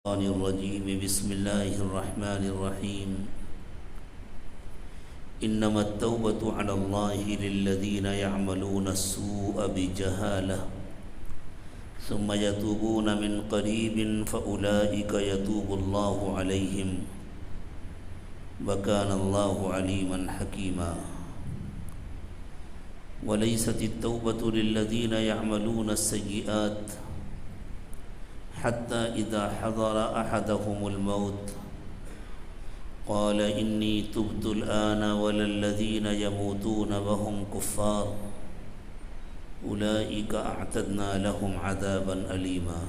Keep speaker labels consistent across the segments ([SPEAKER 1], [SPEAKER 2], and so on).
[SPEAKER 1] الشيطان الرجيم بسم الله الرحمن الرحيم إنما التوبة على الله للذين يعملون السوء بجهالة ثم يتوبون من قريب فأولئك يتوب الله عليهم وكان الله عليما حكيما وليست التوبة للذين يعملون السيئات حتى إذا حضر أحدهم الموت قال إني تبت الآن ولا الذين يموتون وهم كفار أولئك أعتدنا لهم عذابا أليما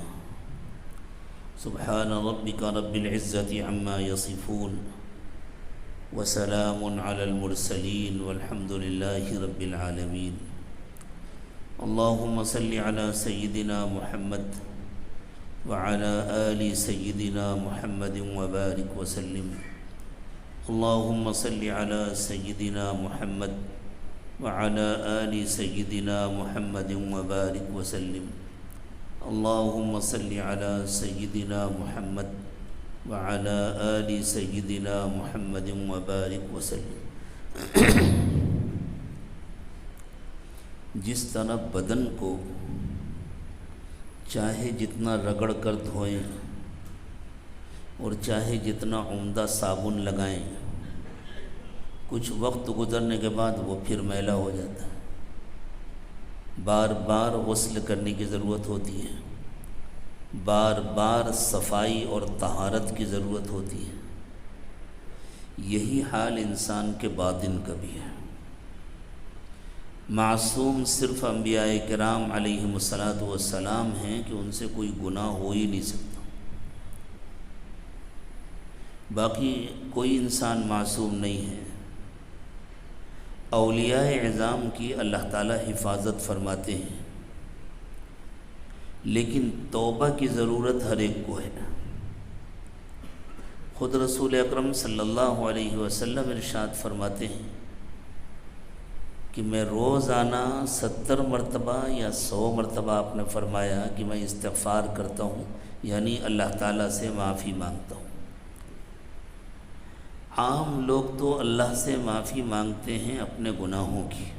[SPEAKER 1] سبحان ربك رب العزة عما يصفون وسلام على المرسلين والحمد لله رب العالمين اللهم صل على سيدنا محمد وعلى آل سيدنا محمد وبارك وسلم اللهم صل على سيدنا محمد وعلى آل سيدنا محمد وبارك وسلم اللهم صل على سيدنا محمد وعلى آل سيدنا محمد وبارك وسلم جس طرح بدن کو چاہے جتنا رگڑ کر دھوئیں اور چاہے جتنا عمدہ صابن لگائیں کچھ وقت گزرنے کے بعد وہ پھر میلا ہو جاتا ہے، بار بار غسل کرنے کی ضرورت ہوتی ہے، بار بار صفائی اور طہارت کی ضرورت ہوتی ہے۔ یہی حال انسان کے باطن کا بھی ہے۔ معصوم صرف انبیاء کرام علیہم السلام ہیں کہ ان سے کوئی گناہ ہو ہی نہیں سکتا، باقی کوئی انسان معصوم نہیں ہے۔ اولیاء اعظام کی اللہ تعالیٰ حفاظت فرماتے ہیں، لیکن توبہ کی ضرورت ہر ایک کو ہے۔ خود رسول اکرم صلی اللہ علیہ وسلم ارشاد فرماتے ہیں کہ میں روزانہ 70 مرتبہ یا 100 مرتبہ آپ نے فرمایا کہ میں استغفار کرتا ہوں، یعنی اللہ تعالیٰ سے معافی مانگتا ہوں۔ عام لوگ تو اللہ سے معافی مانگتے ہیں اپنے گناہوں کی،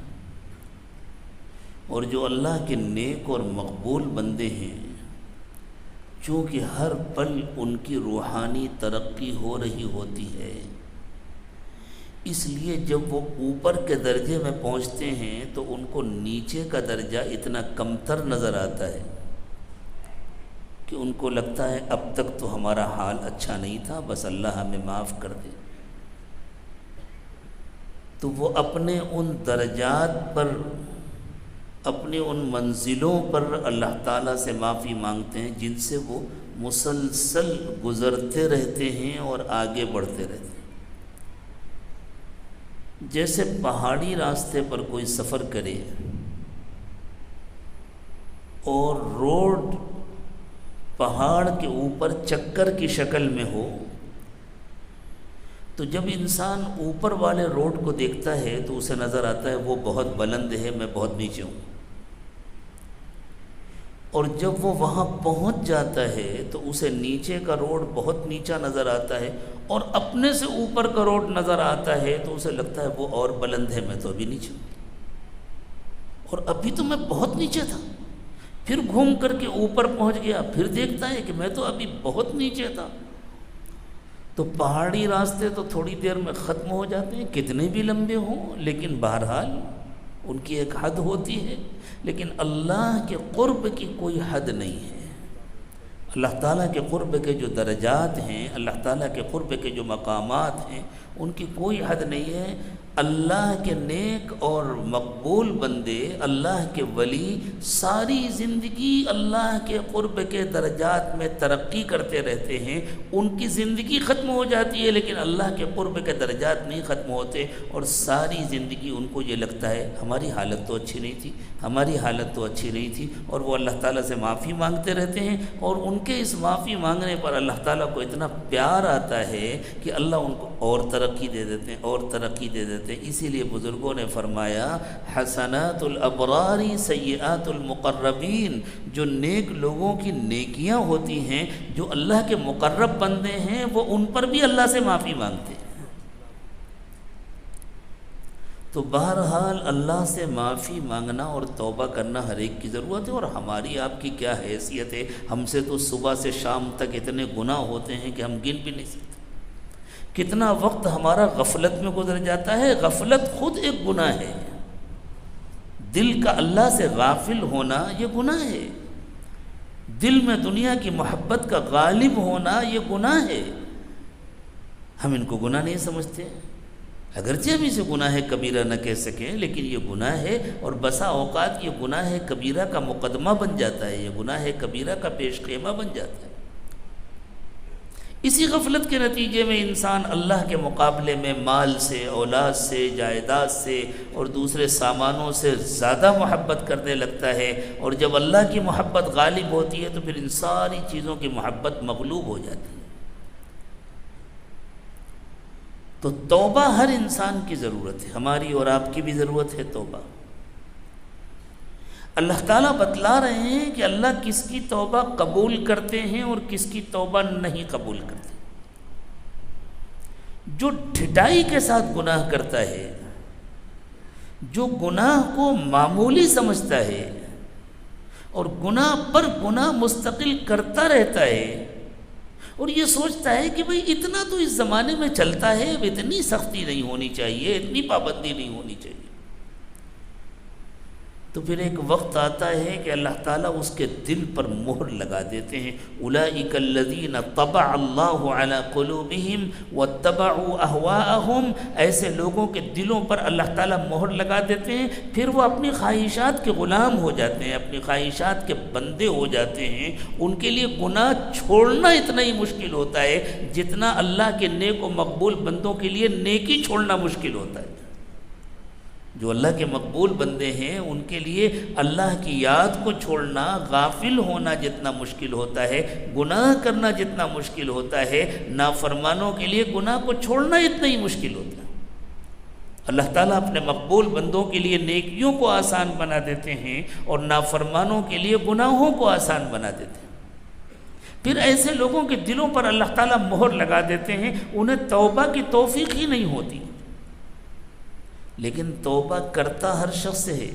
[SPEAKER 1] اور جو اللہ کے نیک اور مقبول بندے ہیں چونکہ ہر پل ان کی روحانی ترقی ہو رہی ہوتی ہے، اس لیے جب وہ اوپر کے درجے میں پہنچتے ہیں تو ان کو نیچے کا درجہ اتنا کمتر نظر آتا ہے کہ ان کو لگتا ہے اب تک تو ہمارا حال اچھا نہیں تھا، بس اللہ ہمیں معاف کر دے۔ تو وہ اپنے ان درجات پر، اپنے ان منزلوں پر اللہ تعالیٰ سے معافی مانگتے ہیں جن سے وہ مسلسل گزرتے رہتے ہیں اور آگے بڑھتے رہتے ہیں۔ جیسے پہاڑی راستے پر کوئی سفر کرے اور روڈ پہاڑ کے اوپر چکر کی شکل میں ہو، تو جب انسان اوپر والے روڈ کو دیکھتا ہے تو اسے نظر آتا ہے وہ بہت بلند ہے، میں بہت نیچے ہوں، اور جب وہ وہاں پہنچ جاتا ہے تو اسے نیچے کا روڈ بہت نیچا نظر آتا ہے، اور اپنے سے اوپر کا روڈ نظر آتا ہے تو اسے لگتا ہے وہ اور بلند ہے، میں تو ابھی نیچے ہوں، اور ابھی تو میں بہت نیچے تھا، پھر گھوم کر کے اوپر پہنچ گیا، پھر دیکھتا ہے کہ میں تو ابھی بہت نیچے تھا۔ تو پہاڑی راستے تو تھوڑی دیر میں ختم ہو جاتے ہیں، کتنے بھی لمبے ہوں، لیکن بہرحال ان کی ایک حد ہوتی ہے، لیکن اللہ کے قرب کی کوئی حد نہیں ہے۔ اللہ تعالیٰ کے قرب کے جو درجات ہیں، اللہ تعالیٰ کے قرب کے جو مقامات ہیں، ان کی کوئی حد نہیں ہے۔ اللہ کے نیک اور مقبول بندے، اللہ کے ولی ساری زندگی اللہ کے قرب کے درجات میں ترقی کرتے رہتے ہیں۔ ان کی زندگی ختم ہو جاتی ہے لیکن اللہ کے قرب کے درجات نہیں ختم ہوتے، اور ساری زندگی ان کو یہ لگتا ہے ہماری حالت تو اچھی نہیں تھی، ہماری حالت تو اچھی نہیں تھی، اور وہ اللہ تعالیٰ سے معافی مانگتے رہتے ہیں، اور ان کے اس معافی مانگنے پر اللہ تعالیٰ کو اتنا پیار آتا ہے کہ اللہ ان کو اور ترقی دے دیتے ہیں، اور ترقی دے دیتے ہیں، دیتے ہیں۔ اسی لیے بزرگوں نے فرمایا حسنات الابرار سیئات المقربین، جو نیک لوگوں کی نیکیاں ہوتی ہیں، جو اللہ کے مقرب بندے ہیں، وہ ان پر بھی اللہ سے معافی مانگتے ہیں۔ تو بہرحال اللہ سے معافی مانگنا اور توبہ کرنا ہر ایک کی ضرورت ہے۔ اور ہماری آپ کی کیا حیثیت ہے، ہم سے تو صبح سے شام تک اتنے گناہ ہوتے ہیں کہ ہم گن بھی نہیں سکتے۔ کتنا وقت ہمارا غفلت میں گزر جاتا ہے۔ غفلت خود ایک گناہ ہے، دل کا اللہ سے غافل ہونا یہ گناہ ہے، دل میں دنیا کی محبت کا غالب ہونا یہ گناہ ہے۔ ہم ان کو گناہ نہیں سمجھتے، اگرچہ ہم اسے گناہ کبیرہ نہ کہہ سکیں، لیکن یہ گناہ ہے، اور بسا اوقات یہ گناہ کبیرہ کا مقدمہ بن جاتا ہے، یہ گناہ کبیرہ کا پیش خیمہ بن جاتا ہے۔ اسی غفلت کے نتیجے میں انسان اللہ کے مقابلے میں مال سے، اولاد سے، جائیداد سے اور دوسرے سامانوں سے زیادہ محبت کرنے لگتا ہے، اور جب اللہ کی محبت غالب ہوتی ہے تو پھر ان ساری چیزوں کی محبت مغلوب ہو جاتی ہے۔ تو توبہ ہر انسان کی ضرورت ہے، ہماری اور آپ کی بھی ضرورت ہے توبہ۔ اللہ تعالیٰ بتلا رہے ہیں کہ اللہ کس کی توبہ قبول کرتے ہیں اور کس کی توبہ نہیں قبول کرتے۔ جو ڈھٹائی کے ساتھ گناہ کرتا ہے، جو گناہ کو معمولی سمجھتا ہے اور گناہ پر گناہ مستقل کرتا رہتا ہے، اور یہ سوچتا ہے کہ بھئی اتنا تو اس زمانے میں چلتا ہے، اب اتنی سختی نہیں ہونی چاہیے، اتنی پابندی نہیں ہونی چاہیے، تو پھر ایک وقت آتا ہے کہ اللہ تعالیٰ اس کے دل پر مہر لگا دیتے ہیں۔ اولئک الذین طبع اللہ علی قلوبہم واتبعوا اہواءہم، ایسے لوگوں کے دلوں پر اللہ تعالیٰ مہر لگا دیتے ہیں، پھر وہ اپنی خواہشات کے غلام ہو جاتے ہیں، اپنی خواہشات کے بندے ہو جاتے ہیں۔ ان کے لیے گناہ چھوڑنا اتنا ہی مشکل ہوتا ہے جتنا اللہ کے نیک و مقبول بندوں کے لیے نیکی چھوڑنا مشکل ہوتا ہے۔ جو اللہ کے مقبول بندے ہیں ان کے لیے اللہ کی یاد کو چھوڑنا، غافل ہونا جتنا مشکل ہوتا ہے، گناہ کرنا جتنا مشکل ہوتا ہے، نافرمانوں کے لیے گناہ کو چھوڑنا اتنا ہی مشکل ہوتا ہے۔ اللہ تعالیٰ اپنے مقبول بندوں کے لیے نیکیوں کو آسان بنا دیتے ہیں اور نافرمانوں کے لیے گناہوں کو آسان بنا دیتے ہیں۔ پھر ایسے لوگوں کے دلوں پر اللہ تعالیٰ مہر لگا دیتے ہیں، انہیں توبہ کی توفیق ہی نہیں ہوتی۔ لیکن توبہ کرتا ہر شخص ہے۔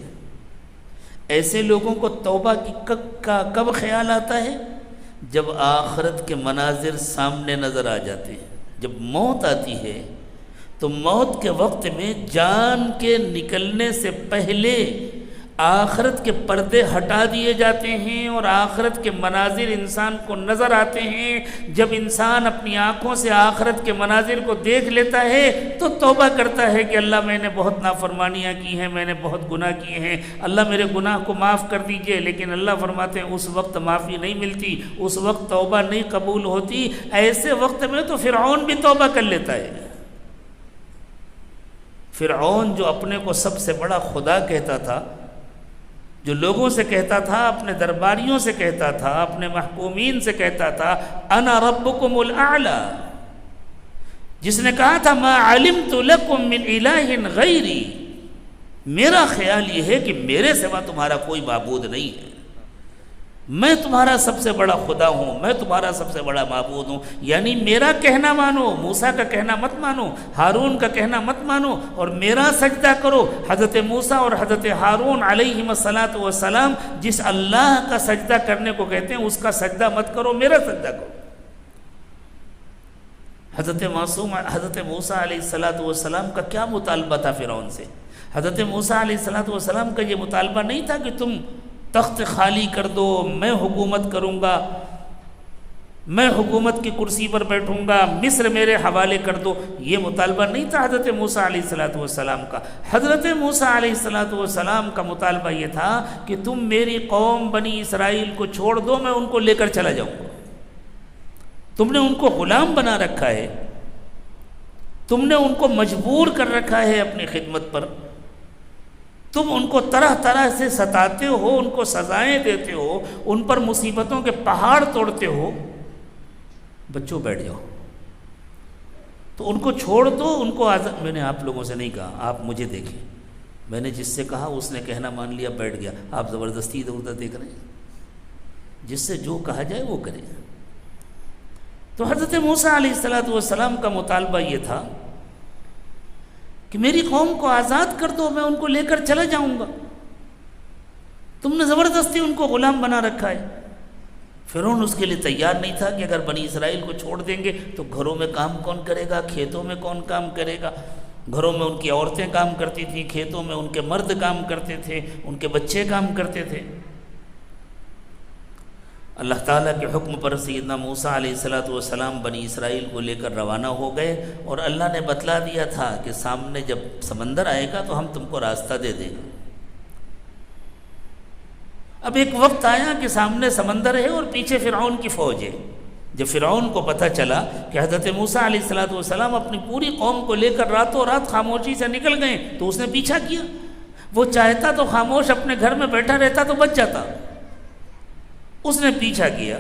[SPEAKER 1] ایسے لوگوں کو توبہ کی کب خیال آتا ہے؟ جب آخرت کے مناظر سامنے نظر آ جاتے ہیں۔ جب موت آتی ہے تو موت کے وقت میں جان کے نکلنے سے پہلے آخرت کے پردے ہٹا دیے جاتے ہیں اور آخرت کے مناظر انسان کو نظر آتے ہیں۔ جب انسان اپنی آنکھوں سے آخرت کے مناظر کو دیکھ لیتا ہے تو توبہ کرتا ہے کہ اللہ میں نے بہت نافرمانیاں کی ہیں، میں نے بہت گناہ کیے ہیں، اللہ میرے گناہ کو معاف کر دیجئے۔ لیکن اللہ فرماتے ہیں اس وقت معافی نہیں ملتی، اس وقت توبہ نہیں قبول ہوتی۔ ایسے وقت میں تو فرعون بھی توبہ کر لیتا ہے۔ فرعون جو اپنے کو سب سے بڑا خدا کہتا تھا، جو لوگوں سے کہتا تھا، اپنے درباریوں سے کہتا تھا، اپنے محکومین سے کہتا تھا انا ربکم الاعلی، جس نے کہا تھا ما علمت لکم من الہ غیری، میرا خیال یہ ہے کہ میرے سوا تمہارا کوئی معبود نہیں ہے، میں تمہارا سب سے بڑا خدا ہوں، میں تمہارا سب سے بڑا معبود ہوں، یعنی میرا کہنا مانو، موسیٰ کا کہنا مت مانو، ہارون کا کہنا مت مانو، اور میرا سجدہ کرو۔ حضرت موسیٰ اور حضرت ہارون علیہم السلام جس اللہ کا سجدہ کرنے کو کہتے ہیں اس کا سجدہ مت کرو، میرا سجدہ کرو۔ حضرت موسیٰ علیہ السلام کا کیا مطالبہ تھا فرعون سے؟ حضرت موسیٰ علیہ السلام کا یہ مطالبہ نہیں تھا کہ تم تخت خالی کر دو، میں حکومت کروں گا، میں حکومت کی کرسی پر بیٹھوں گا، مصر میرے حوالے کر دو، یہ مطالبہ نہیں تھا حضرت موسیٰ علیہ السلام کا۔ حضرت موسیٰ علیہ السلام کا مطالبہ یہ تھا کہ تم میری قوم بنی اسرائیل کو چھوڑ دو، میں ان کو لے کر چلا جاؤں گا۔ تم نے ان کو غلام بنا رکھا ہے، تم نے ان کو مجبور کر رکھا ہے اپنی خدمت پر، تم ان کو طرح طرح سے ستاتے ہو، ان کو سزائیں دیتے ہو، ان پر مصیبتوں کے پہاڑ توڑتے ہو۔ بچوں بیٹھ جاؤ۔ تو ان کو چھوڑ دو، ان کو آزاد. میں نے آپ لوگوں سے نہیں کہا، آپ مجھے دیکھیں. میں نے جس سے کہا اس نے کہنا مان لیا، بیٹھ گیا. آپ زبردستی ادھر ادھر دیکھ رہے ہیں. جس سے جو کہا جائے وہ کرے. تو حضرت موسیٰ علیہ السلام کا مطالبہ یہ تھا کہ میری قوم کو آزاد کر دو، میں ان کو لے کر چلا جاؤں گا. تم نے زبردستی ان کو غلام بنا رکھا ہے. فرعون اس کے لیے تیار نہیں تھا کہ اگر بنی اسرائیل کو چھوڑ دیں گے تو گھروں میں کام کون کرے گا، کھیتوں میں کون کام کرے گا. گھروں میں ان کی عورتیں کام کرتی تھیں، کھیتوں میں ان کے مرد کام کرتے تھے، ان کے بچے کام کرتے تھے. اللہ تعالیٰ کے حکم پر سیدنا موسیٰ علیہ السلام بنی اسرائیل کو لے کر روانہ ہو گئے، اور اللہ نے بتلا دیا تھا کہ سامنے جب سمندر آئے گا تو ہم تم کو راستہ دے دیں گے. اب ایک وقت آیا کہ سامنے سمندر ہے اور پیچھے فرعون کی فوج ہے. جب فرعون کو پتہ چلا کہ حضرت موسیٰ علیہ السلام اپنی پوری قوم کو لے کر راتوں رات خاموشی سے نکل گئے تو اس نے پیچھا کیا. وہ چاہتا تو خاموش اپنے گھر میں بیٹھا رہتا تو بچ جاتا. اس نے پیچھا کیا.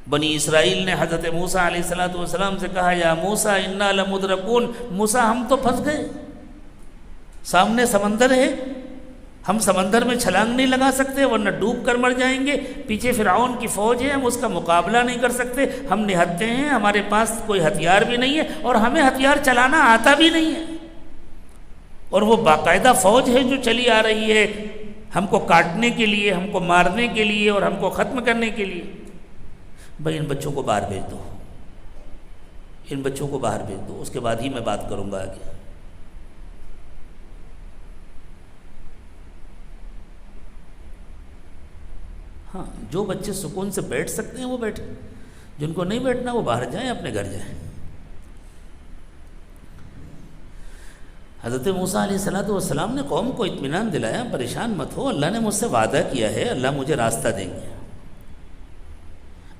[SPEAKER 1] بنی اسرائیل نے حضرت موسیٰ علیہ السلام سے کہا یا موسیٰ انا لمدرکون، موسیٰ ہم تو پھنس گئے، سامنے سمندر ہے، ہم سمندر میں چھلانگ نہیں لگا سکتے ورنہ ڈوب کر مر جائیں گے. پیچھے فرعون کی فوج ہے، ہم اس کا مقابلہ نہیں کر سکتے، ہم نہتے ہیں، ہمارے پاس کوئی ہتھیار بھی نہیں ہے اور ہمیں ہتھیار چلانا آتا بھی نہیں ہے. اور وہ باقاعدہ فوج ہے جو چلی آ رہی ہے ہم کو کاٹنے کے لیے، ہم کو مارنے کے لیے اور ہم کو ختم کرنے کے لیے. بھائی ان بچوں کو باہر بھیج دو، ان بچوں کو باہر بھیج دو، اس کے بعد ہی میں بات کروں گا آگے. ہاں جو بچے سکون سے بیٹھ سکتے ہیں وہ بیٹھیں، جن کو نہیں بیٹھنا وہ باہر جائیں، اپنے گھر جائیں. حضرت موسیٰ علیہ السلام نے قوم کو اطمینان دلایا، پریشان مت ہو، اللہ نے مجھ سے وعدہ کیا ہے، اللہ مجھے راستہ دیں گے.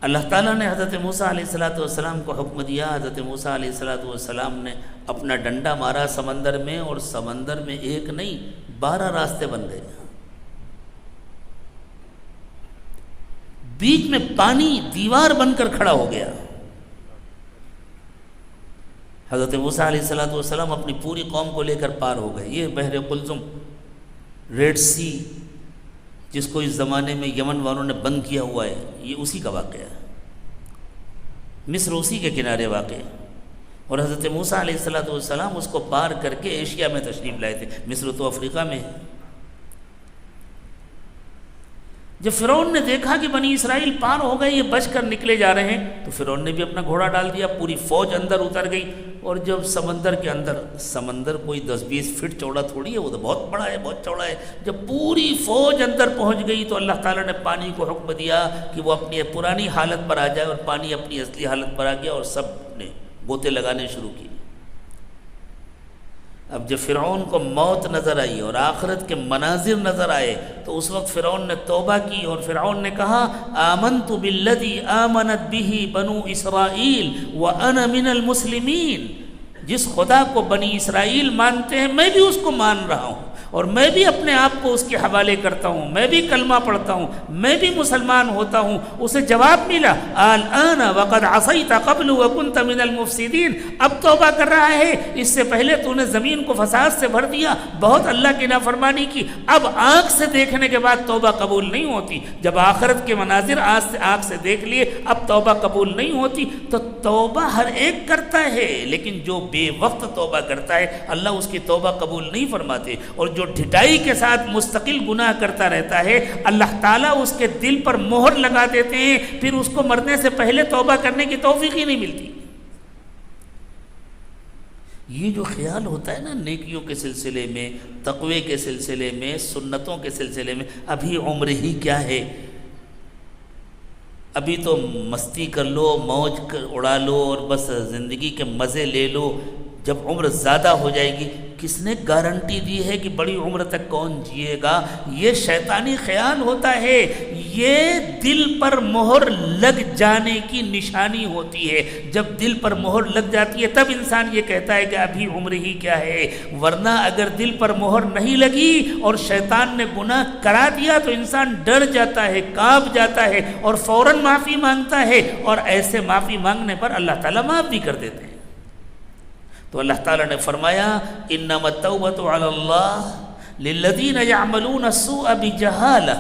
[SPEAKER 1] اللہ تعالیٰ نے حضرت موسیٰ علیہ السلام کو حکم دیا. حضرت موسیٰ علیہ السلام نے اپنا ڈنڈا مارا سمندر میں، اور سمندر میں ایک نہیں 12 راستے بن گئے. بیچ میں پانی دیوار بن کر کھڑا ہو گیا. حضرت موسیٰ علیہ السلام اپنی پوری قوم کو لے کر پار ہو گئے. یہ بحر قلزم، ریڈ سی، جس کو اس زمانے میں یمن والوں نے بند کیا ہوا ہے، یہ اسی کا واقعہ ہے. مصر اسی کے کنارے واقع ہے. اور حضرت موسیٰ علیہ السلام اس کو پار کر کے ایشیا میں تشریف لائے تھے. مصر تو افریقہ میں ہے. جب فرعون نے دیکھا کہ بنی اسرائیل پار ہو گئے، یہ بچ کر نکلے جا رہے ہیں، تو فرعون نے بھی اپنا گھوڑا ڈال دیا، پوری فوج اندر اتر گئی. اور جب سمندر کے اندر، سمندر کوئی 10-20 فٹ چوڑا تھوڑی ہے، وہ تو بہت بڑا ہے، بہت چوڑا ہے. جب پوری فوج اندر پہنچ گئی تو اللہ تعالیٰ نے پانی کو حکم دیا کہ وہ اپنی پرانی حالت پر آ جائے، اور پانی اپنی اصلی حالت پر آ گیا اور سب نے غوطے لگانے شروع کی. اب جب فرعون کو موت نظر آئی اور آخرت کے مناظر نظر آئے تو اس وقت فرعون نے توبہ کی، اور فرعون نے کہا آمنت بالذی آمنت بہ بنو اسرائیل وانا من المسلمین. جس خدا کو بنی اسرائیل مانتے ہیں میں بھی اس کو مان رہا ہوں، اور میں بھی اپنے آپ کو اس کے حوالے کرتا ہوں، میں بھی کلمہ پڑھتا ہوں، میں بھی مسلمان ہوتا ہوں. اسے جواب ملا الآن وقد عصیت قبل وکنت من المفسدین. اب توبہ کر رہا ہے، اس سے پہلے تو نے زمین کو فساد سے بھر دیا، بہت اللہ کی نافرمانی کی. اب آنکھ سے دیکھنے کے بعد توبہ قبول نہیں ہوتی. جب آخرت کے مناظر آنکھ سے دیکھ لیے اب توبہ قبول نہیں ہوتی. تو توبہ ہر ایک کرتا ہے، لیکن جو بے وقت توبہ کرتا ہے اللہ اس کی توبہ قبول نہیں فرماتے. اور جو ڈھٹائی کے ساتھ مستقل گناہ کرتا رہتا ہے اللہ تعالیٰ اس کے دل پر مہر لگا دیتے ہیں، پھر اس کو مرنے سے پہلے توبہ کرنے کی توفیق ہی نہیں ملتی. یہ جو خیال ہوتا ہے نا نیکیوں کے سلسلے میں، تقوی کے سلسلے میں، سنتوں کے سلسلے میں، ابھی عمر ہی کیا ہے، ابھی تو مستی کر لو، موج اڑا لو اور بس زندگی کے مزے لے لو. جب عمر زیادہ ہو جائے گی، کس نے گارنٹی دی ہے کہ بڑی عمر تک کون جیے گا؟ یہ شیطانی خیال ہوتا ہے، یہ دل پر مہر لگ جانے کی نشانی ہوتی ہے. جب دل پر مہر لگ جاتی ہے تب انسان یہ کہتا ہے کہ ابھی عمر ہی کیا ہے. ورنہ اگر دل پر مہر نہیں لگی اور شیطان نے گناہ کرا دیا تو انسان ڈر جاتا ہے، کانپ جاتا ہے اور فوراً معافی مانگتا ہے، اور ایسے معافی مانگنے پر اللہ تعالیٰ معاف بھی کر دیتے ہیں. تو اللہ تعالیٰ نے فرمایا انما التوبۃ علی اللہ للذین یعملون السوء بجہالہ،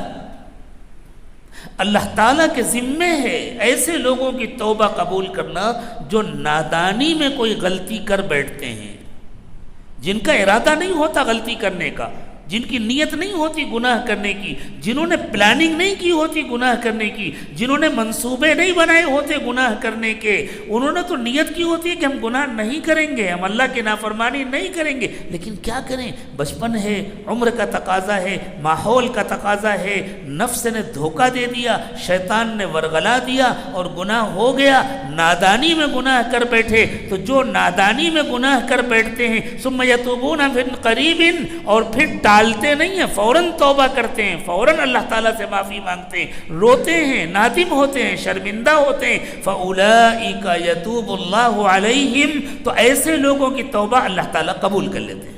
[SPEAKER 1] اللہ تعالیٰ کے ذمے ہے ایسے لوگوں کی توبہ قبول کرنا جو نادانی میں کوئی غلطی کر بیٹھتے ہیں، جن کا ارادہ نہیں ہوتا غلطی کرنے کا، جن کی نیت نہیں ہوتی گناہ کرنے کی، جنہوں نے پلاننگ نہیں کی ہوتی گناہ کرنے کی، جنہوں نے منصوبے نہیں بنائے ہوتے گناہ کرنے کے، انہوں نے تو نیت کی ہوتی ہے کہ ہم گناہ نہیں کریں گے، ہم اللہ کی نافرمانی نہیں کریں گے، لیکن کیا کریں، بچپن ہے، عمر کا تقاضا ہے، ماحول کا تقاضا ہے، نفس نے دھوکہ دے دیا، شیطان نے ورغلا دیا اور گناہ ہو گیا، نادانی میں گناہ کر بیٹھے۔ تو جو نادانی میں گناہ کر بیٹھتے ہیں ثم یتوبون من قریب، اور پھر ٹالتے نہیں ہیں، فوراً توبہ کرتے ہیں، فوراً اللہ تعالیٰ سے معافی مانگتے ہیں، روتے ہیں، نادم ہوتے ہیں، شرمندہ ہوتے ہیں، فَأُولَئِكَ يَتُوبُ اللَّهُ عَلَيْهِمْ، تو ایسے لوگوں کی توبہ اللہ تعالیٰ قبول کر لیتے ہیں۔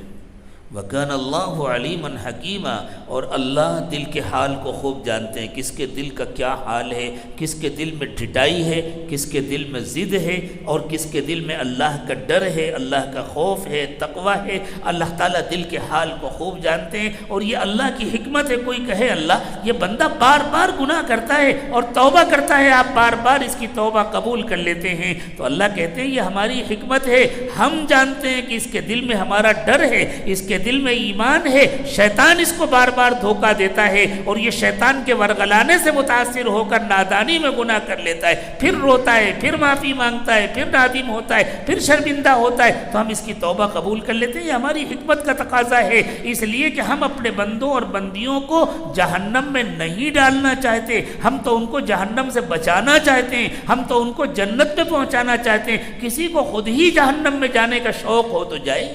[SPEAKER 1] وَكَانَ اللَّهُ عَلِيمًا حَكِيمًا، اور اللہ دل کے حال کو خوب جانتے ہیں، کس کے دل کا کیا حال ہے، کس کے دل میں ڈھٹائی ہے، کس کے دل میں ضد ہے، اور کس کے دل میں اللہ کا ڈر ہے، اللہ کا خوف ہے، تقوی ہے، اللہ تعالیٰ دل کے حال کو خوب جانتے ہیں۔ اور یہ اللہ کی حکمت ہے، کوئی کہے اللہ یہ بندہ بار بار گناہ کرتا ہے اور توبہ کرتا ہے، آپ بار بار اس کی توبہ قبول کر لیتے ہیں، تو اللہ کہتے ہیں یہ ہماری حکمت ہے، ہم جانتے ہیں کہ اس کے دل میں ہمارا ڈر ہے، اس کے دل میں ایمان ہے، شیطان اس کو بار بار دھوکہ دیتا ہے، اور یہ شیطان کے ورغلانے سے متاثر ہو کر نادانی میں گناہ کر لیتا ہے، پھر روتا ہے، پھر معافی مانگتا ہے، پھر نادم ہوتا ہے، پھر شرمندہ ہوتا ہے، تو ہم اس کی توبہ قبول کر لیتے ہیں۔ یہ ہماری حکمت کا تقاضا ہے، اس لیے کہ ہم اپنے بندوں اور بندیوں کو جہنم میں نہیں ڈالنا چاہتے، ہم تو ان کو جہنم سے بچانا چاہتے ہیں، ہم تو ان کو جنت میں پہنچانا چاہتے ہیں۔ کسی کو خود ہی جہنم میں جانے کا شوق ہو تو جائے،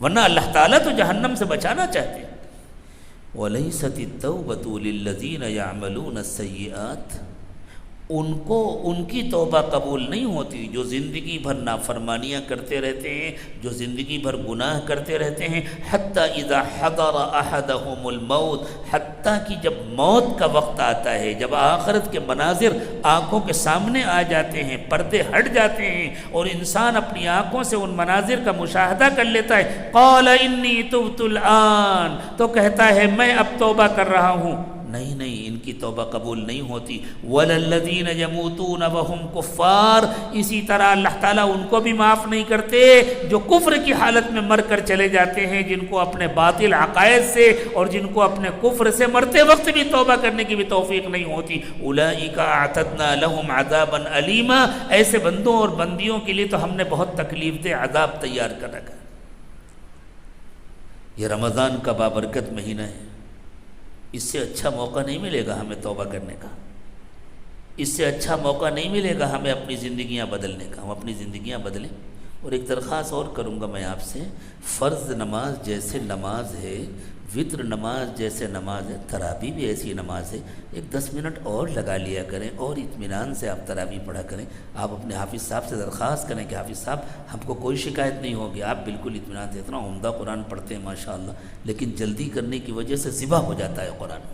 [SPEAKER 1] ورنہ اللہ تعالیٰ تو جہنم سے بچانا چاہتے ہیں۔ وَلَيْسَتِ التَّوْبَةُ لِلَّذِينَ يَعْمَلُونَ السَّيِّئَاتِ، ان کی توبہ قبول نہیں ہوتی جو زندگی بھر نافرمانیاں کرتے رہتے ہیں، جو زندگی بھر گناہ کرتے رہتے ہیں، حتیٰ اذا حضر احدهم الموت، حتیٰ کہ جب موت کا وقت آتا ہے، جب آخرت کے مناظر آنکھوں کے سامنے آ جاتے ہیں، پردے ہٹ جاتے ہیں اور انسان اپنی آنکھوں سے ان مناظر کا مشاہدہ کر لیتا ہے، قال انی تبت الآن، تو کہتا ہے میں اب توبہ کر رہا ہوں۔ نہیں، ان کی توبہ قبول نہیں ہوتی۔ وَلَلَّذِينَ يَمُوتُونَ وَهُمْ كُفَّارٌ، اسی طرح اللہ تعالیٰ ان کو بھی معاف نہیں کرتے جو کفر کی حالت میں مر کر چلے جاتے ہیں، جن کو اپنے باطل عقائد سے اور جن کو اپنے کفر سے مرتے وقت بھی توبہ کرنے کی بھی توفیق نہیں ہوتی۔ أُولَئِكَ أَعْتَدْنَا لَهُمْ عَذَابًا أَلِيمًا، ایسے بندوں اور بندیوں کے لیے تو ہم نے بہت تکلیف دہ عذاب تیار کر رکھا۔ یہ رمضان کا بابرکت مہینہ ہے، اس سے اچھا موقع نہیں ملے گا ہمیں توبہ کرنے کا، اس سے اچھا موقع نہیں ملے گا ہمیں اپنی زندگیاں بدلنے کا۔ ہم اپنی زندگیاں بدلیں۔ اور ایک درخواست اور کروں گا میں آپ سے، فرض نماز جیسے نماز ہے، وطر نماز جیسے نماز ہے، تراویح بھی ایسی نماز ہے، ایک 10 منٹ اور لگا لیا کریں اور اطمینان سے آپ تراویح پڑھا کریں۔ آپ اپنے حافظ صاحب سے درخواست کریں کہ حافظ صاحب ہم کو کوئی شکایت نہیں ہوگی، آپ بالکل اطمینان سے، اتنا عمدہ قرآن پڑھتے ہیں ماشاءاللہ، لیکن جلدی کرنے کی وجہ سے ذبح ہو جاتا ہے قرآن۔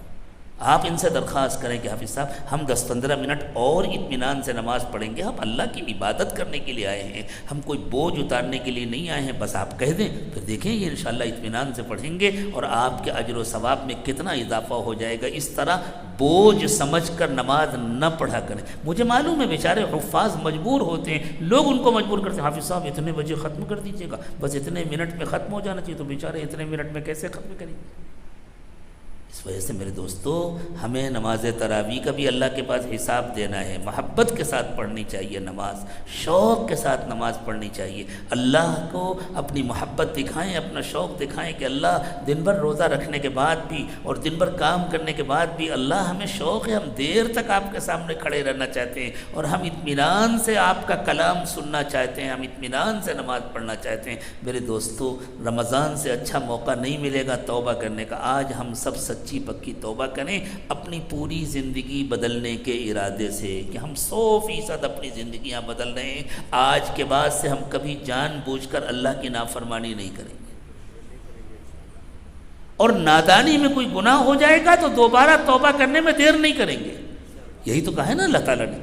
[SPEAKER 1] آپ ان سے درخواست کریں کہ حافظ صاحب ہم 10-15 منٹ اور اطمینان سے نماز پڑھیں گے، ہم اللہ کی عبادت کرنے کے لیے آئے ہیں، ہم کوئی بوجھ اتارنے کے لیے نہیں آئے ہیں، بس آپ کہہ دیں، پھر دیکھیں یہ انشاءاللہ اطمینان سے پڑھیں گے اور آپ کے اجر و ثواب میں کتنا اضافہ ہو جائے گا۔ اس طرح بوجھ سمجھ کر نماز نہ پڑھا کریں۔ مجھے معلوم ہے بیچارے حفاظ مجبور ہوتے ہیں، لوگ ان کو مجبور کرتے ہیں، حافظ صاحب اتنے بجے ختم کر دیجیے گا، بس اتنے منٹ میں ختم ہو جانا چاہیے، تو بیچارے اتنے منٹ میں کیسے ختم کریں گے؟ اس وجہ سے میرے دوستو ہمیں نماز تراویح کا بھی اللہ کے پاس حساب دینا ہے، محبت کے ساتھ پڑھنی چاہیے نماز، شوق کے ساتھ نماز پڑھنی چاہیے، اللہ کو اپنی محبت دکھائیں، اپنا شوق دکھائیں کہ اللہ دن بھر روزہ رکھنے کے بعد بھی اور دن بھر کام کرنے کے بعد بھی اللہ ہمیں شوق ہے، ہم دیر تک آپ کے سامنے کھڑے رہنا چاہتے ہیں اور ہم اطمینان سے آپ کا کلام سننا چاہتے ہیں، ہم اطمینان سے نماز پڑھنا چاہتے ہیں۔ میرے دوستو رمضان سے اچھا موقع نہیں ملے گا توبہ کرنے کا۔ آج ہم سب سچی پکی توبہ کریں اپنی پوری زندگی بدلنے کے ارادے سے کہ ہم 100% اپنی زندگیاں بدل رہے ہیں، آج کے بعد سے ہم کبھی جان بوجھ کر اللہ کی نافرمانی نہیں کریں گے، اور نادانی میں کوئی گناہ ہو جائے گا تو دوبارہ توبہ کرنے میں دیر نہیں کریں گے۔ یہی تو کہا ہے نا اللہ تعالیٰ نے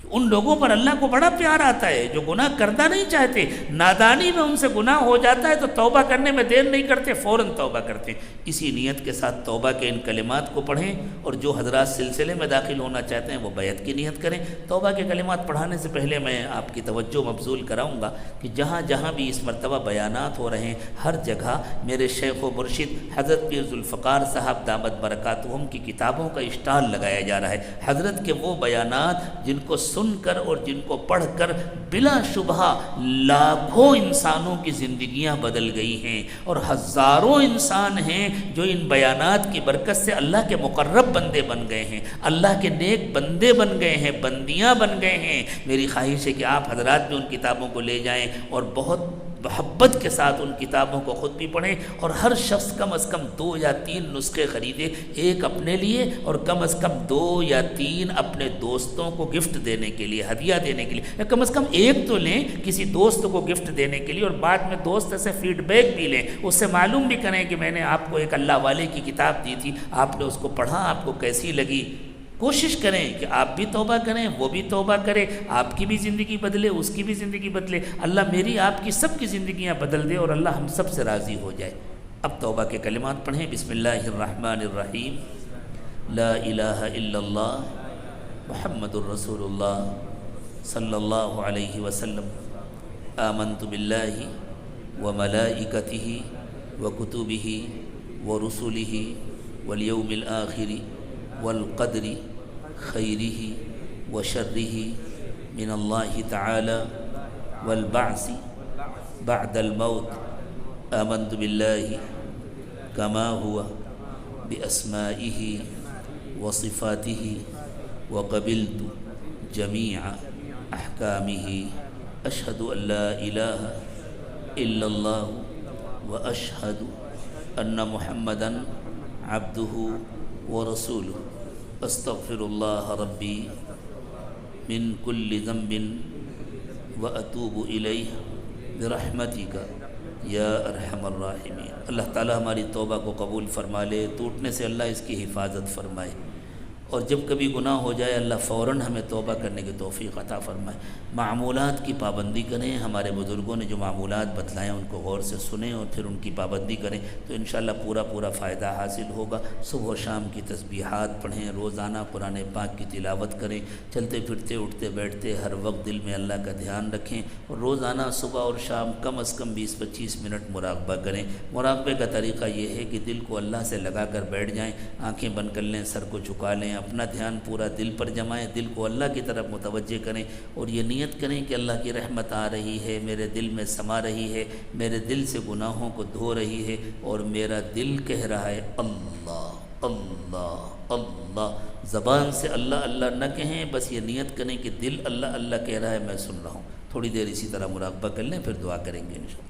[SPEAKER 1] کہ ان لوگوں پر اللہ کو بڑا پیار آتا ہے جو گناہ کرنا نہیں چاہتے، نادانی میں ان سے گناہ ہو جاتا ہے تو توبہ کرنے میں دیر نہیں کرتے، فوراً توبہ کرتے۔ اسی نیت کے ساتھ توبہ کے ان کلمات کو پڑھیں، اور جو حضرات سلسلے میں داخل ہونا چاہتے ہیں وہ بیعت کی نیت کریں۔ توبہ کے کلمات پڑھانے سے پہلے میں آپ کی توجہ مبذول کراؤں گا کہ جہاں جہاں بھی اس مرتبہ بیانات ہو رہے ہیں، ہر جگہ میرے شیخ و مرشد حضرت پیر ذوالفقار صاحب دامت برکاتہم کی کتابوں کا اسٹال لگایا جا رہا ہے۔ حضرت کے وہ بیانات جن کو سن کر اور جن کو پڑھ کر بلا شبہ لاکھوں انسانوں کی زندگیاں بدل گئی ہیں، اور ہزاروں انسان ہیں جو ان بیانات کی برکت سے اللہ کے مقرب بندے بن گئے ہیں، اللہ کے نیک بندے بن گئے ہیں، بندیاں بن گئے ہیں۔ میری خواہش ہے کہ آپ حضرات بھی ان کتابوں کو لے جائیں اور بہت محبت کے ساتھ ان کتابوں کو خود بھی پڑھیں، اور ہر شخص کم از کم 2 یا 3 نسخے خریدے، ایک اپنے لیے اور کم از کم 2 یا 3 اپنے دوستوں کو گفٹ دینے کے لیے، ہدیہ دینے کے لیے، یا کم از کم ایک تو لیں کسی دوست کو گفٹ دینے کے لیے، اور بعد میں دوست سے فیڈ بیک بھی لیں، اس سے معلوم بھی کریں کہ میں نے آپ کو ایک اللہ والے کی کتاب دی تھی، آپ نے اس کو پڑھا، آپ کو کیسی لگی۔ کوشش کریں کہ آپ بھی توبہ کریں، وہ بھی توبہ کرے، آپ کی بھی زندگی بدلے، اس کی بھی زندگی بدلے، اللہ میری آپ کی سب کی زندگیاں بدل دے اور اللہ ہم سب سے راضی ہو جائے۔ اب توبہ کے کلمات پڑھیں۔ بسم اللہ الرحمن الرحیم، لا الہ الا اللہ محمد الرسول اللہ صلی اللہ علیہ وسلم، آمنت باللہ وملائکتہ وکتبہ ورسلہ والیوم الآخر والقدر خیرہ وشرہ من اللہ تعالی والبعث بعد الموت، آمنت باللہ کما ہوا باسمائہ وصفاتہ وقبلت جمیع احکامہ، اشہد ان لا الہ الا اللہ واشہد ان محمدا عبدہ ورسولہ، استغفر اللہ ربی من کل ذنب واتوب الیہ برحمتک یا ارحم الراحمین۔ اللہ تعالی ہماری توبہ کو قبول فرما لے، ٹوٹنے سے اللہ اس کی حفاظت فرمائے، اور جب کبھی گناہ ہو جائے اللہ فوراً ہمیں توبہ کرنے کی توفیق عطا فرمائے۔ معمولات کی پابندی کریں، ہمارے بزرگوں نے جو معمولات بتلائے ان کو غور سے سنیں اور پھر ان کی پابندی کریں تو انشاءاللہ پورا فائدہ حاصل ہوگا۔ صبح و شام کی تسبیحات پڑھیں، روزانہ قرآن پاک کی تلاوت کریں، چلتے پھرتے اٹھتے بیٹھتے ہر وقت دل میں اللہ کا دھیان رکھیں، اور روزانہ صبح اور شام کم از کم 20-25 منٹ مراقبہ کریں۔ مراقبے کا طریقہ یہ ہے کہ دل کو اللہ سے لگا کر بیٹھ جائیں، آنکھیں بند کر لیں، سر کو جھکا لیں، اپنا دھیان پورا دل پر جمائیں، دل کو اللہ کی طرف متوجہ کریں، اور یہ نیت کریں کہ اللہ کی رحمت آ رہی ہے، میرے دل میں سما رہی ہے، میرے دل سے گناہوں کو دھو رہی ہے، اور میرا دل کہہ رہا ہے اللہ اللہ اللہ۔ زبان سے اللہ اللہ نہ کہیں، بس یہ نیت کریں کہ دل اللہ اللہ کہہ رہا ہے، میں سن رہا ہوں۔ تھوڑی دیر اسی طرح مراقبہ کر لیں، پھر دعا کریں گے انشاءاللہ۔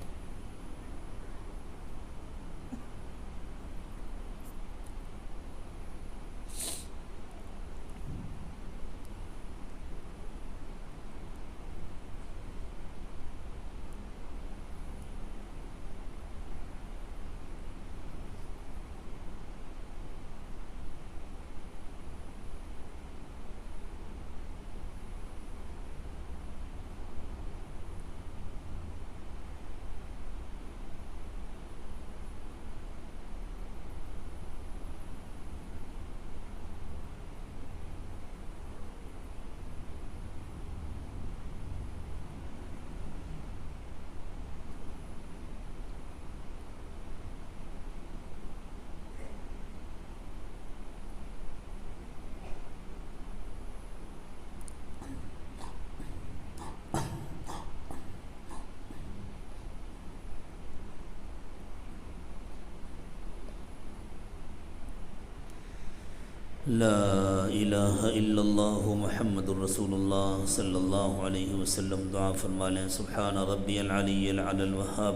[SPEAKER 1] لا الہ الا اللہ محمد الرسول اللہ صلی اللہ علیہ وسلم۔ دعا فرما لیں۔ سبحان ربی العلی العلی الوہاب،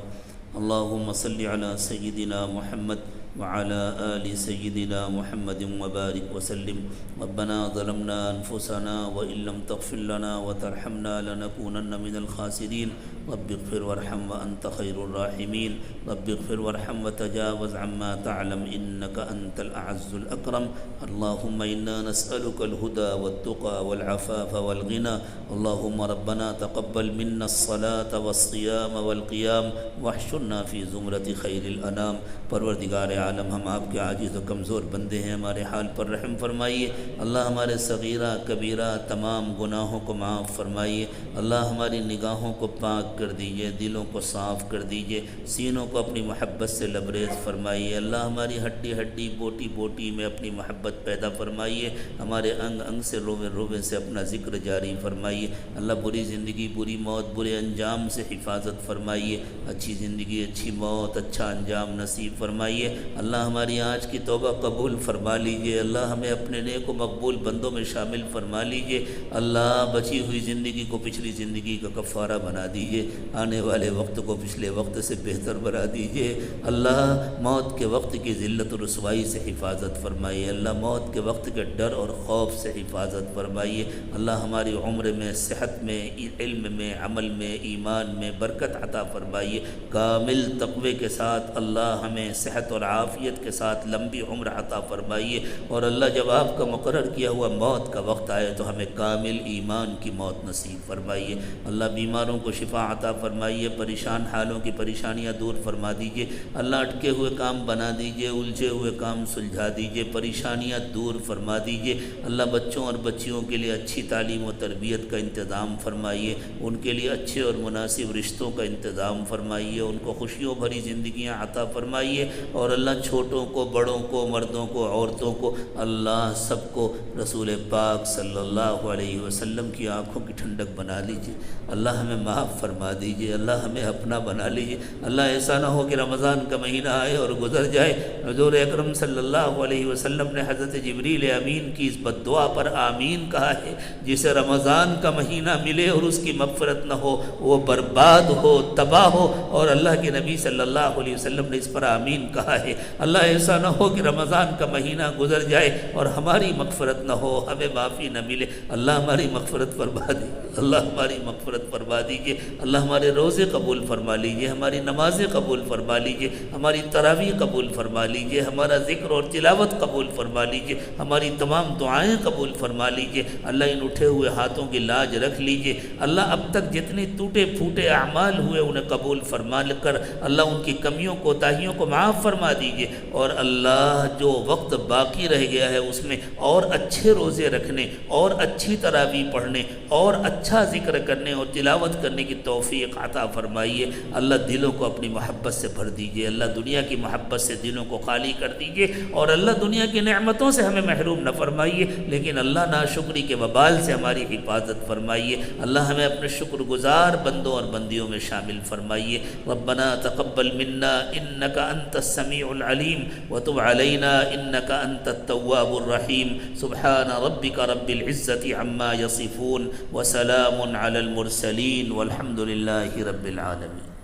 [SPEAKER 1] اللہم صلی علی سیدنا محمد وعلى آل سيدنا محمد وبارك وسلم. ربنا ظلمنا أنفسنا وإن لم تغفر لنا وترحمنا لنكونن من الخاسرين. رب اغفر وارحم وأنت خير الراحمين. رب اغفر وارحم وتجاوز عما تعلم إنك أنت الأعز الأكرم. اللهم إنا نسألك الهدى والتقى والعفاف والغنى. اللهم ربنا تقبل منا الصلاة والصيام والقيام واحشرنا في زمرة خير الأنام. پروردگار عالم، ہم آپ کے عاجز و کمزور بندے ہیں، ہمارے حال پر رحم فرمائیے. اللہ ہمارے صغیرہ کبیرہ تمام گناہوں کو معاف فرمائیے. اللہ ہماری نگاہوں کو پاک کر دیجئے، دلوں کو صاف کر دیجئے، سینوں کو اپنی محبت سے لبریز فرمائیے. اللہ ہماری ہڈی ہڈی بوٹی بوٹی میں اپنی محبت پیدا فرمائیے. ہمارے انگ انگ سے روے روے سے اپنا ذکر جاری فرمائیے. اللہ بری زندگی بری موت برے انجام سے حفاظت فرمائیے. اچھی زندگی اچھی موت اچھا انجام نصیب فرمائیے. اللہ ہماری آج کی توبہ قبول فرما لیجئے. اللہ ہمیں اپنے نیک و مقبول بندوں میں شامل فرما لیجئے. اللہ بچی ہوئی زندگی کو پچھلی زندگی کا کفارہ بنا دیجئے. آنے والے وقت کو پچھلے وقت سے بہتر بنا دیجئے. اللہ موت کے وقت کی ذلت و رسوائی سے حفاظت فرمائیے. اللہ موت کے وقت کے ڈر اور خوف سے حفاظت فرمائیے. اللہ ہماری عمر میں، صحت میں، علم میں، عمل میں، ایمان میں برکت عطا فرمائیے. کامل تقوی کے ساتھ اللہ ہمیں صحت اور عافیت کے ساتھ لمبی عمر عطا فرمائیے. اور اللہ جب آپ کا مقرر کیا ہوا موت کا وقت آئے تو ہمیں کامل ایمان کی موت نصیب فرمائیے. اللہ بیماروں کو شفا عطا فرمائیے. پریشان حالوں کی پریشانیاں دور فرما دیجیے. اللہ اٹکے ہوئے کام بنا دیجیے، الجھے ہوئے کام سلجھا دیجیے، پریشانیاں دور فرما دیجیے. اللہ بچوں اور بچیوں کے لیے اچھی تعلیم و تربیت کا انتظام فرمائیے. ان کے لیے اچھے اور مناسب رشتوں کا انتظام فرمائیے. ان کو خوشیوں بھری زندگیاں عطا فرمائیے. اور اللہ چھوٹوں کو، بڑوں کو، مردوں کو، عورتوں کو، اللہ سب کو رسول پاک صلی اللہ علیہ وسلم کی آنکھوں کی ٹھنڈک بنا لیجیے. اللہ ہمیں معاف فرما دیجیے. اللہ ہمیں اپنا بنا لیجیے. اللہ ایسا نہ ہو کہ رمضان کا مہینہ آئے اور گزر جائے. حضور اکرم صلی اللہ علیہ وسلم نے حضرت جبریل امین کی اس بد دعا پر آمین کہا ہے. جسے رمضان کا مہینہ ملے اور اس کی مغفرت نہ ہو وہ برباد ہو، تباہ ہو. اور اللہ کے نبی صلی اللہ علیہ وسلم نے اس پر آمین کہا ہے. اللہ ایسا نہ ہو کہ رمضان کا مہینہ گزر جائے اور ہماری مغفرت نہ ہو، ہمیں معافی نہ ملے. اللہ ہماری مغفرت فرما دیجیے. اللہ ہماری مغفرت فرما دیجیے. اللہ ہمارے روزے قبول فرما لیجیے، ہماری نمازیں قبول فرما لیجیے، ہماری تراویح قبول فرما لیجیے، ہمارا ذکر اور تلاوت قبول فرما لیجیے، ہماری تمام دعائیں قبول فرما لیجیے. اللہ ان اٹھے ہوئے ہاتھوں کی لاج رکھ لیجیے. اللہ اب تک جتنے ٹوٹے پھوٹے اعمال ہوئے انہیں قبول فرما کر اللہ ان کی کمیوں کوتاہیوں کو معاف فرما دیجیے. اور اللہ جو وقت باقی رہ گیا ہے اس میں اور اچھے روزے رکھنے اور اچھی تراویح پڑھنے اور اچھا ذکر کرنے اور تلاوت کرنے کی توفیق عطا فرمائیے. اللہ دلوں کو اپنی محبت سے بھر دیجیے. اللہ دنیا کی محبت سے دلوں کو خالی کر دیجیے. اور اللہ دنیا کی نعمتوں سے ہمیں محروم نہ فرمائیے، لیکن اللہ ناشکری کے وبال سے ہماری حفاظت فرمائیے. اللہ ہمیں اپنے شکر گزار بندوں اور بندیوں میں شامل فرمائیے. ربنا تقبل منا انك انت السميع العليم وتب علينا انك انت التواب الرحيم. سبحان ربك رب العزة عما يصفون وسلام على المرسلين والحمد لله رب العالمين.